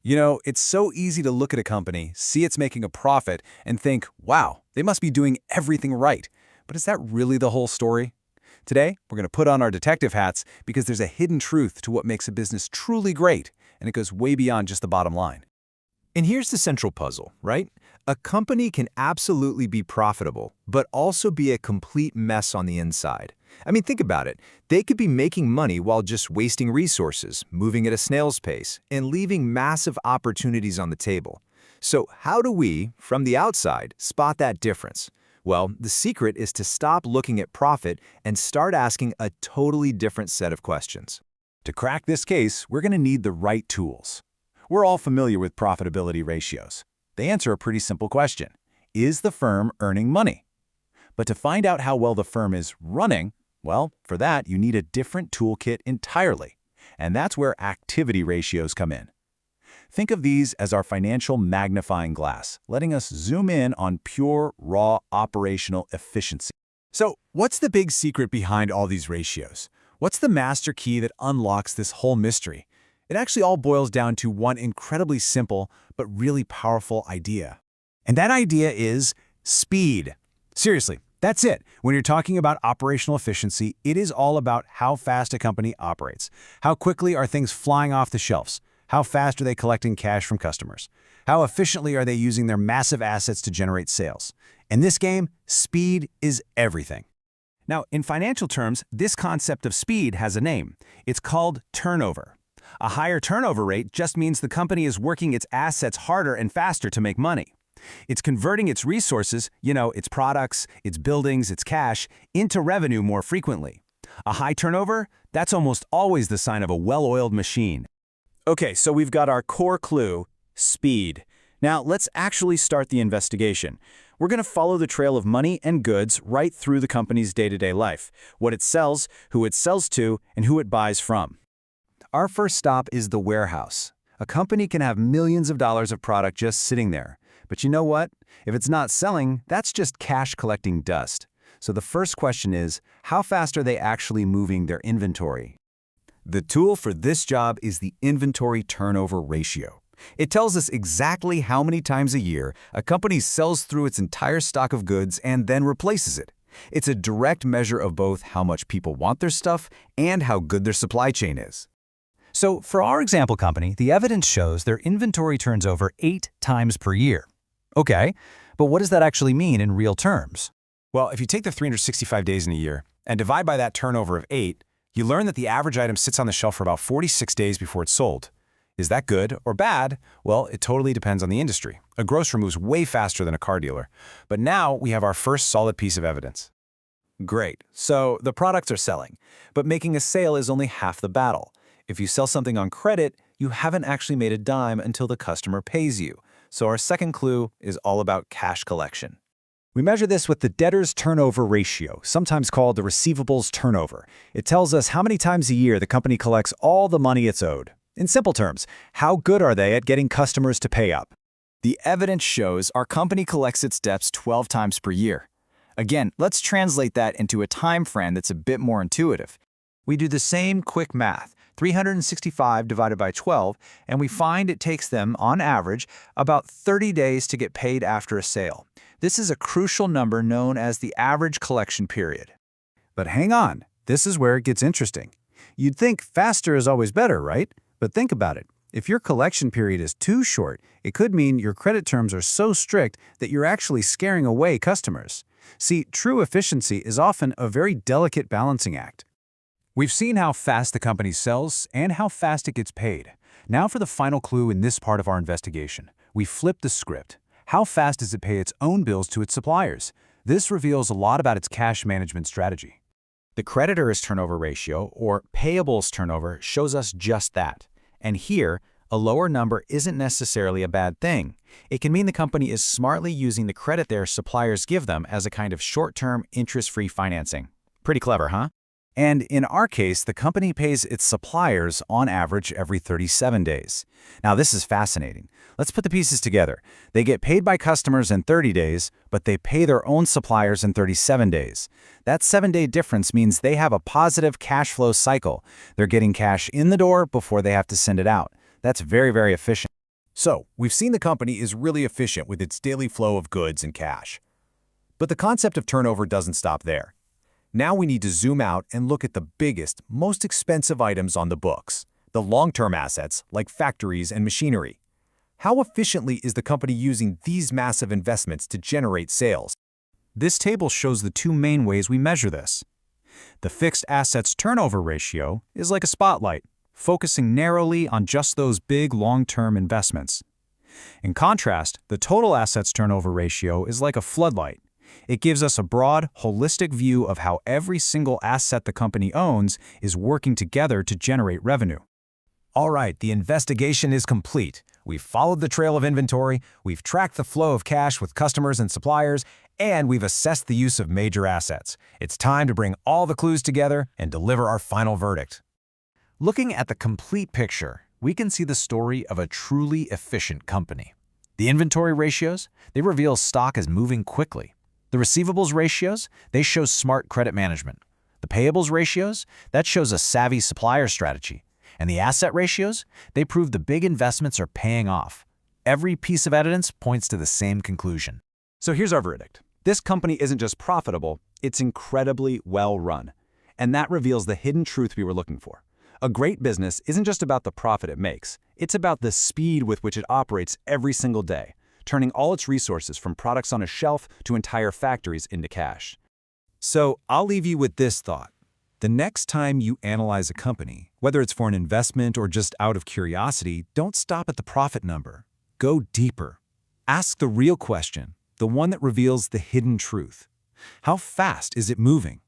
You know, it's so easy to look at a company, see it's making a profit, and think, wow, they must be doing everything right. But is that really the whole story? Today, we're going to put on our detective hats because there's a hidden truth to what makes a business truly great, and it goes way beyond just the bottom line. And here's the central puzzle, right? A company can absolutely be profitable, but also be a complete mess on the inside. I mean, think about it. They could be making money while just wasting resources, moving at a snail's pace, and leaving massive opportunities on the table. So how do we, from the outside, spot that difference? Well, the secret is to stop looking at profit and start asking a totally different set of questions. To crack this case, we're going to need the right tools. We're all familiar with profitability ratios. They answer a pretty simple question. Is the firm earning money? But to find out how well the firm is running, well, for that, you need a different toolkit entirely. And that's where activity ratios come in. Think of these as our financial magnifying glass, letting us zoom in on pure, raw operational efficiency. So, what's the big secret behind all these ratios? What's the master key that unlocks this whole mystery? It actually all boils down to one incredibly simple but really powerful idea. And that idea is speed. Seriously, that's it. When you're talking about operational efficiency, it is all about how fast a company operates. How quickly are things flying off the shelves? How fast are they collecting cash from customers? How efficiently are they using their massive assets to generate sales? In this game, speed is everything. Now, in financial terms, this concept of speed has a name. It's called turnover. A higher turnover rate just means the company is working its assets harder and faster to make money. It's converting its resources, its products, its buildings, its cash, into revenue more frequently. A high turnover, that's almost always the sign of a well-oiled machine. Okay, so we've got our core clue, speed. Now, let's actually start the investigation. We're going to follow the trail of money and goods right through the company's day-to-day life, what it sells, who it sells to, and who it buys from. Our first stop is the warehouse. A company can have millions of dollars of product just sitting there. But you know what? If it's not selling, that's just cash collecting dust. So the first question is, how fast are they actually moving their inventory? The tool for this job is the inventory turnover ratio. It tells us exactly how many times a year a company sells through its entire stock of goods and then replaces it. It's a direct measure of both how much people want their stuff and how good their supply chain is. So for our example company, the evidence shows their inventory turns over 8 times per year. Okay, but what does that actually mean in real terms? Well, if you take the 365 days in a year and divide by that turnover of 8, you learn that the average item sits on the shelf for about 46 days before it's sold. Is that good or bad? Well, it totally depends on the industry. A grocer moves way faster than a car dealer. But now we have our first solid piece of evidence. Great, so the products are selling, but making a sale is only half the battle. If you sell something on credit, you haven't actually made a dime until the customer pays you. So our second clue is all about cash collection. We measure this with the debtor's turnover ratio, sometimes called the receivables turnover. It tells us how many times a year the company collects all the money it's owed. In simple terms, how good are they at getting customers to pay up? The evidence shows our company collects its debts 12 times per year. Again, let's translate that into a time frame that's a bit more intuitive. We do the same quick math. 365 divided by 12, and we find it takes them, on average, about 30 days to get paid after a sale. This is a crucial number known as the average collection period. But hang on, this is where it gets interesting. You'd think faster is always better, right? But think about it. If your collection period is too short, it could mean your credit terms are so strict that you're actually scaring away customers. See, true efficiency is often a very delicate balancing act. We've seen how fast the company sells and how fast it gets paid. Now for the final clue in this part of our investigation. We flip the script. How fast does it pay its own bills to its suppliers? This reveals a lot about its cash management strategy. The creditor's turnover ratio, or payables turnover, shows us just that. And here, a lower number isn't necessarily a bad thing. It can mean the company is smartly using the credit their suppliers give them as a kind of short-term, interest-free financing. Pretty clever, huh? And in our case, the company pays its suppliers on average every 37 days. Now, this is fascinating. Let's put the pieces together. They get paid by customers in 30 days, but they pay their own suppliers in 37 days. That 7-day difference means they have a positive cash flow cycle. They're getting cash in the door before they have to send it out. That's very, very efficient. So, we've seen the company is really efficient with its daily flow of goods and cash. But the concept of turnover doesn't stop there. Now we need to zoom out and look at the biggest, most expensive items on the books, the long-term assets like factories and machinery. How efficiently is the company using these massive investments to generate sales? This table shows the two main ways we measure this. The fixed assets turnover ratio is like a spotlight, focusing narrowly on just those big long-term investments. In contrast, the total assets turnover ratio is like a floodlight. It gives us a broad, holistic view of how every single asset the company owns is working together to generate revenue. All right, the investigation is complete. We've followed the trail of inventory, we've tracked the flow of cash with customers and suppliers, and we've assessed the use of major assets. It's time to bring all the clues together and deliver our final verdict. Looking at the complete picture, we can see the story of a truly efficient company. The inventory ratios, they reveal stock is moving quickly. The receivables ratios, they show smart credit management. The payables ratios, that shows a savvy supplier strategy. And the asset ratios, they prove the big investments are paying off. Every piece of evidence points to the same conclusion. So here's our verdict. This company isn't just profitable, it's incredibly well run. And that reveals the hidden truth we were looking for. A great business isn't just about the profit it makes, it's about the speed with which it operates every single day, turning all its resources from products on a shelf to entire factories into cash. So I'll leave you with this thought. The next time you analyze a company, whether it's for an investment or just out of curiosity, don't stop at the profit number. Go deeper. Ask the real question, the one that reveals the hidden truth. How fast is it moving?